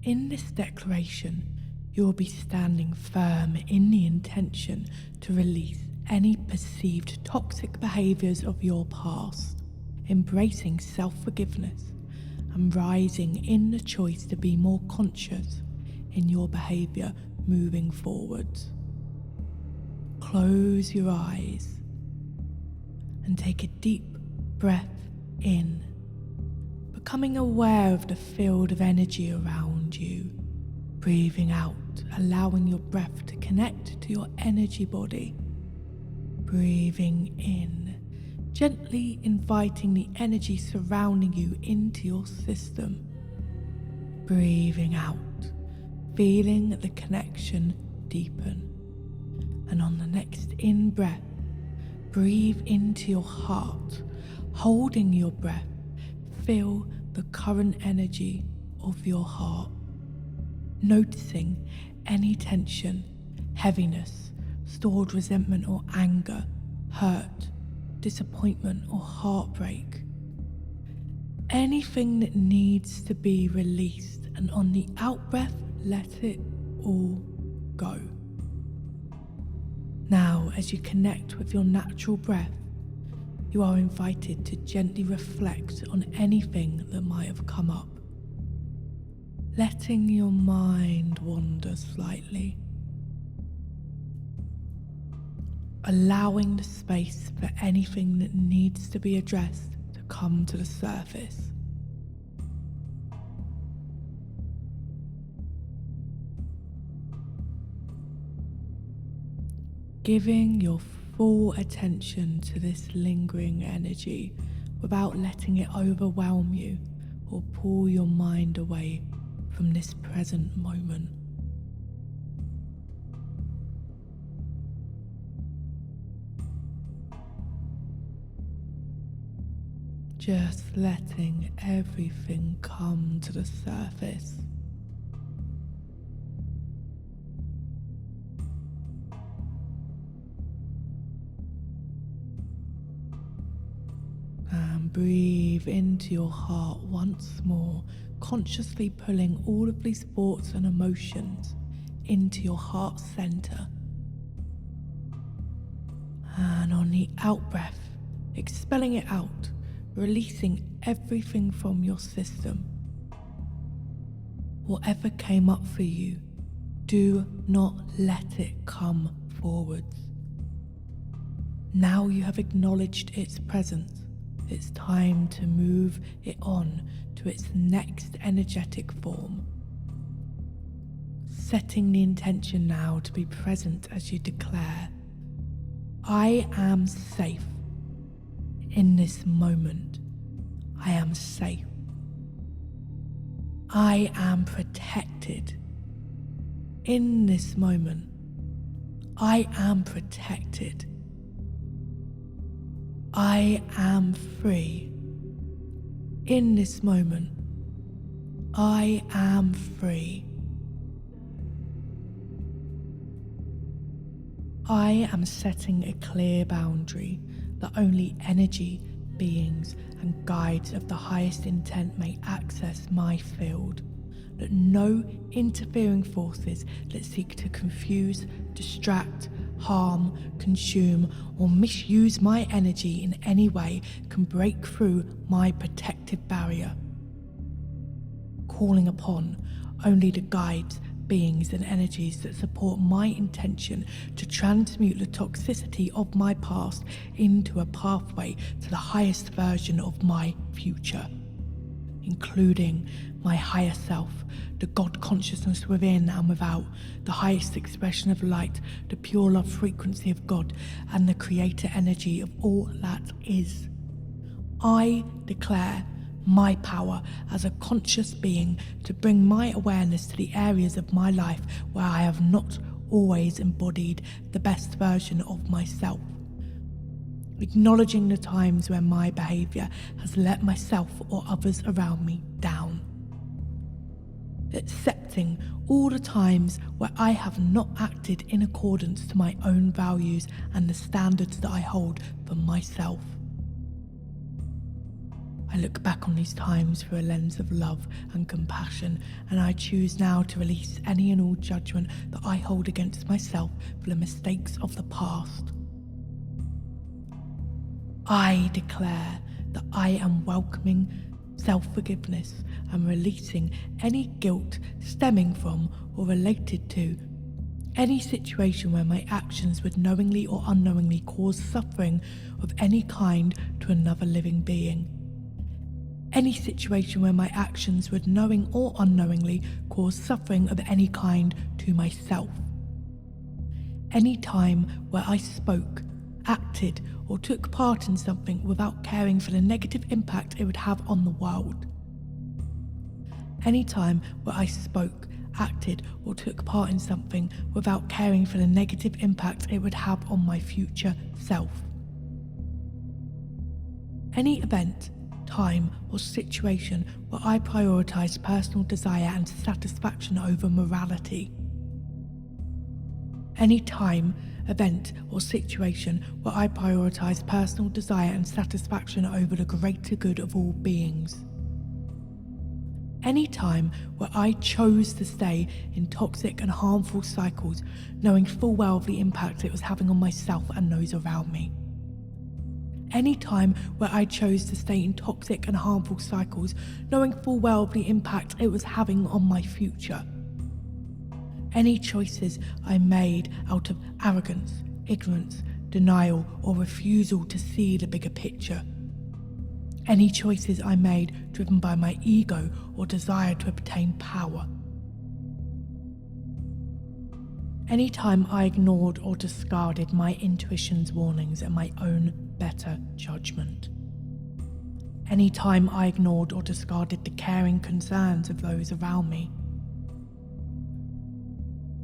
In this declaration, you will be standing firm in the intention to release any perceived toxic behaviours of your past, embracing self-forgiveness and rising in the choice to be more conscious in your behaviour moving forwards. Close your eyes and take a deep breath in, becoming aware of the field of energy around you. Breathing out, allowing your breath to connect to your energy body. Breathing in, gently inviting the energy surrounding you into your system. Breathing out, feeling the connection deepen. And on the next in-breath, breathe into your heart, holding your breath. Feel the current energy of your heart. Noticing any tension, heaviness, stored resentment or anger, hurt, disappointment or heartbreak. Anything that needs to be released, and on the out-breath, let it all go. Now, as you connect with your natural breath, you are invited to gently reflect on anything that might have come up, letting your mind wander slightly, allowing the space for anything that needs to be addressed to come to the surface. Giving your full attention to this lingering energy without letting it overwhelm you or pull your mind away from this present moment. Just letting everything come to the surface. And breathe into your heart once more, consciously pulling all of these thoughts and emotions into your heart center. And on the out breath, expelling it out, releasing everything from your system. Whatever came up for you, do not let it come forwards. Now you have acknowledged its presence. It's time to move it on to its next energetic form. Setting the intention now to be present as you declare, I am safe in this moment. I am safe. I am protected in this moment. I am protected. I am free. In this moment, I am free. I am setting a clear boundary that only energy, beings, and guides of the highest intent may access my field. That no interfering forces that seek to confuse, distract, harm, consume, or misuse my energy in any way can break through my protective barrier. Calling upon only the guides, beings, and energies that support my intention to transmute the toxicity of my past into a pathway to the highest version of my future, including my higher self, the God consciousness within and without, the highest expression of light, the pure love frequency of God, and the creator energy of all that is. I declare my power as a conscious being to bring my awareness to the areas of my life where I have not always embodied the best version of myself. Acknowledging the times when my behaviour has let myself or others around me down. Accepting all the times where I have not acted in accordance to my own values and the standards that I hold for myself. I look back on these times through a lens of love and compassion, and I choose now to release any and all judgment that I hold against myself for the mistakes of the past. I declare that I am welcoming self-forgiveness and releasing any guilt stemming from or related to any situation where my actions would knowingly or unknowingly cause suffering of any kind to another living being. Any situation where my actions would knowing or unknowingly cause suffering of any kind to myself. Any time where I spoke, acted, or took part in something without caring for the negative impact it would have on the world. Any time where I spoke, acted, or took part in something without caring for the negative impact it would have on my future self. Any event, time, or situation where I prioritise personal desire and satisfaction over morality. Any time, event, or situation where I prioritise personal desire and satisfaction over the greater good of all beings. Any time where I chose to stay in toxic and harmful cycles, knowing full well of the impact it was having on myself and those around me. Any time where I chose to stay in toxic and harmful cycles, knowing full well of the impact it was having on my future. Any choices I made out of arrogance, ignorance, denial, or refusal to see the bigger picture. Any choices I made driven by my ego or desire to obtain power. Any time I ignored or discarded my intuition's warnings and my own better judgment. Any time I ignored or discarded the caring concerns of those around me.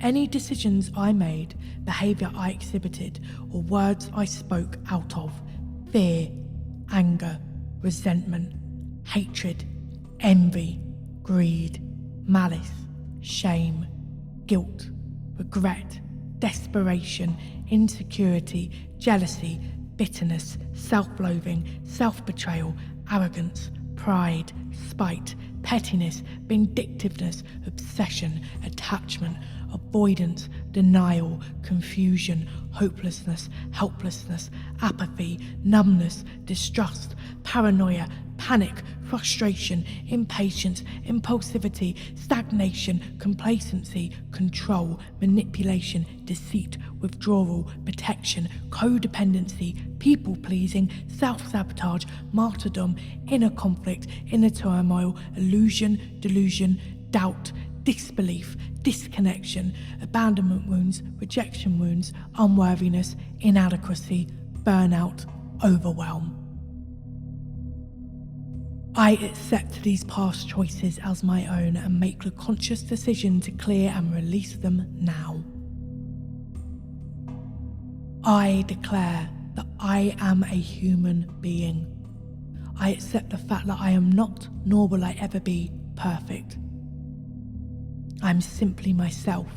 Any decisions I made, behaviour I exhibited, or words I spoke out of fear, anger, resentment, hatred, envy, greed, malice, shame, guilt, regret, desperation, insecurity, jealousy, bitterness, self-loathing, self-betrayal, arrogance, pride, spite, pettiness, vindictiveness, obsession, attachment, avoidance, denial, confusion, hopelessness, helplessness, apathy, numbness, distrust, paranoia, panic, frustration, impatience, impulsivity, stagnation, complacency, control, manipulation, deceit, withdrawal, protection, codependency, people-pleasing, self-sabotage, martyrdom, inner conflict, inner turmoil, illusion, delusion, doubt, disbelief, disconnection, abandonment wounds, rejection wounds, unworthiness, inadequacy, burnout, overwhelm. I accept these past choices as my own and make the conscious decision to clear and release them now. I declare that I am a human being. I accept the fact that I am not, nor will I ever be, perfect. I'm simply myself.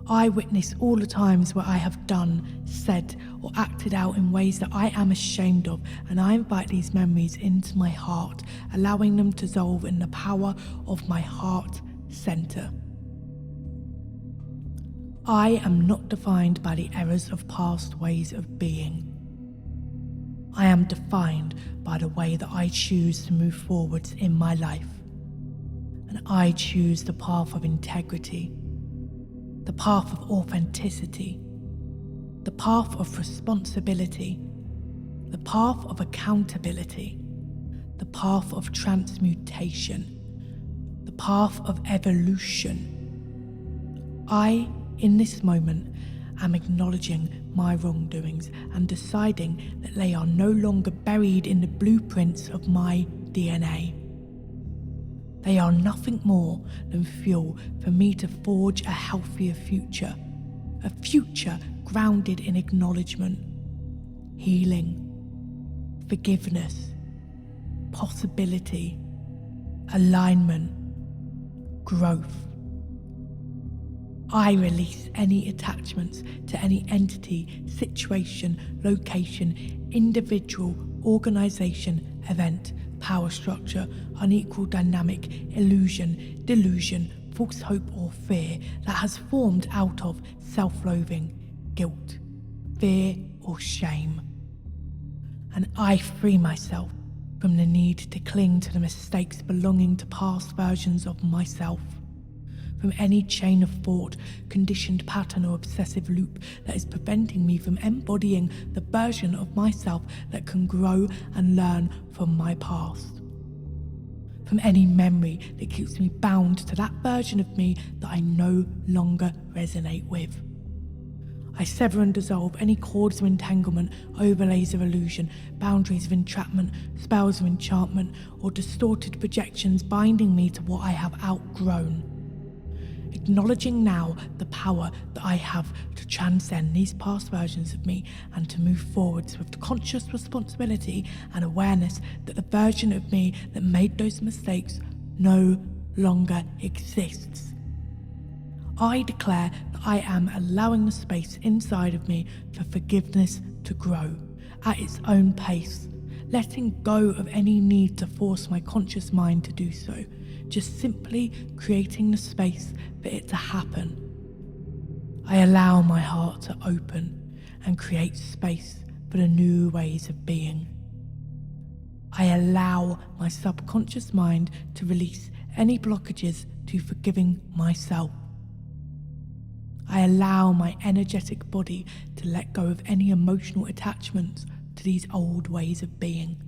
I witness all the times where I have done, said, or acted out in ways that I am ashamed of, and I invite these memories into my heart, allowing them to dissolve in the power of my heart center. I am not defined by the errors of past ways of being. I am defined by the way that I choose to move forwards in my life. And I choose the path of integrity, the path of authenticity, the path of responsibility, the path of accountability, the path of transmutation, the path of evolution. I, in this moment, am acknowledging my wrongdoings and deciding that they are no longer buried in the blueprints of my DNA. They are nothing more than fuel for me to forge a healthier future, a future grounded in acknowledgement, healing, forgiveness, possibility, alignment, growth. I release any attachments to any entity, situation, location, individual, organisation, event, power structure, unequal dynamic, illusion, delusion, false hope or fear that has formed out of self-loathing, guilt, fear or shame. And I free myself from the need to cling to the mistakes belonging to past versions of myself, from any chain of thought, conditioned pattern or obsessive loop that is preventing me from embodying the version of myself that can grow and learn from my past, from any memory that keeps me bound to that version of me that I no longer resonate with. I sever and dissolve any cords of entanglement, overlays of illusion, boundaries of entrapment, spells of enchantment, or distorted projections binding me to what I have outgrown. Acknowledging now the power that I have to transcend these past versions of me and to move forwards with conscious responsibility and awareness that the version of me that made those mistakes no longer exists. I declare that I am allowing the space inside of me for forgiveness to grow at its own pace, letting go of any need to force my conscious mind to do so, just simply creating the space for it to happen. I allow my heart to open and create space for the new ways of being. I allow my subconscious mind to release any blockages to forgiving myself. I allow my energetic body to let go of any emotional attachments to these old ways of being.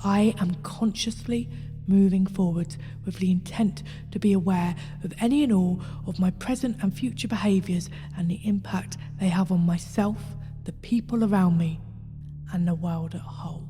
I am consciously moving forward with the intent to be aware of any and all of my present and future behaviours and the impact they have on myself, the people around me, and the world at whole.